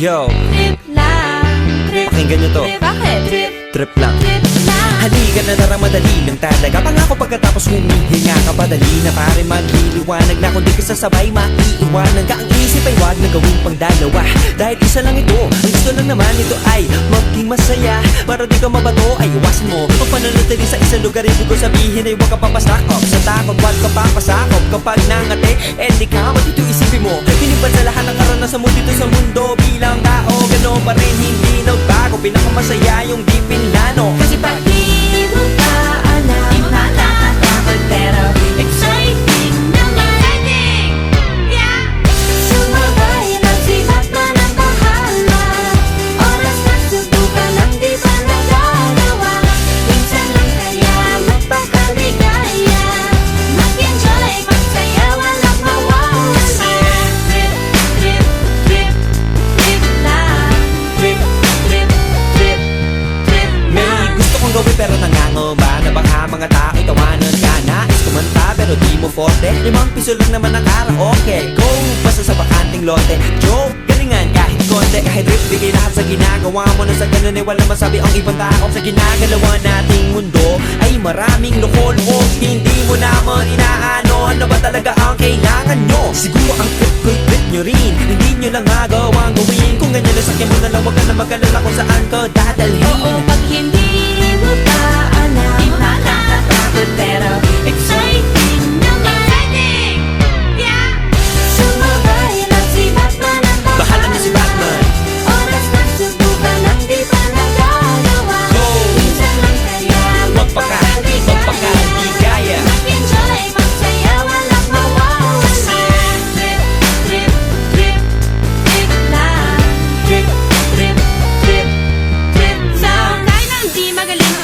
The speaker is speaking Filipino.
Yo, Trip lang, trip, pakinggan nyo to. trip, bakit? Trip, Trip lang. trip lang. Halika na tara, madali lang talaga. Pangako pagkatapos humihinga ka, padali na pare magliliwanag na. Kung di ka sasabay, maiiwanan ka. Ang isip ay wag na gawing pang dalawa, dahil isa lang ito. Ang gusto lang naman ito ay maging masaya. Para di ka mabato ay iwasan mo ang pananatili sa isang lugar. Ibig ko sabihin ay huwag ka papasakop sa takot, wag ka papasakop. Kapag nangate, di ka matito isipin mo. Pinibad sa lahat ng karanasan mo dito sa mundo. Bilang tao, gano'n pa rin hindi nagbago. Pinakamasaya yung di pinlano. Kasi pag di mo pa alam, di mo nakakatakot pero exciting naman. Exciting! Yeah! Sumabay lang si Batman ang bahala. Oras na subukan ang di pa nagagawa. Minsan lang kaya magpakaligaya. Mag-enjoy, magsaya, walang mawawala. Trip, trip, trip, trip lang. Trip, trip, trip, trip May lang. gusto kong gawin pero nangangamba na baka mga tao tawanan ka. Nais kumanta pero di mo forte. 5 piso lang naman ang karaoke. Go, basta sa bakanting lote. Joke, galingan kahit konti. Kahit rip, bigay lahat sa ginagawa mo. Na sa ganun ay wala masabi ang ibang tao. Sa ginagalawa nating mundo ay maraming loko-loko. Hindi mo naman inaano, ano ba talaga ang kailangan nyo? Siguro ang trip nyo rin, hindi nyo lang agawang gawin. Kung ganyan lang sakyan mo na lang, wag ka na mag-alala kung saan ka dadalhin. Oo, pag hindi mo pa alam, di mo nakakatakot pero exciting naman. Exciting! Yeah! Sumabay lang si Batman ang Bahala na si Batman. Oras na subukan ang di pa nagagawa. Go! Minsan lang kaya magpakaligaya. Mag-enjoy, magsaya, walang mawawala. Trip, trip, trip, trip lang. Trip, trip, trip, trip lang. Kahit na hindi magaling